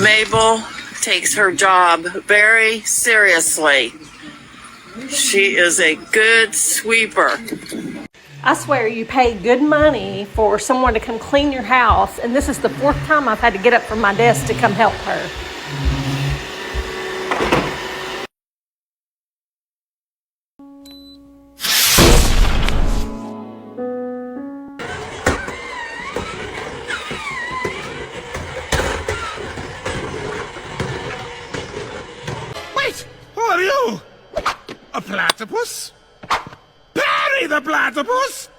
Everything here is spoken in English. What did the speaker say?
Mabel takes her job very seriously. She is a good sweeper. I swear you pay good money for someone to come clean your house, and this is the 4th time I've had to get up from my desk to come help her. Wait! Who are you? A platypus? Bury the platypus!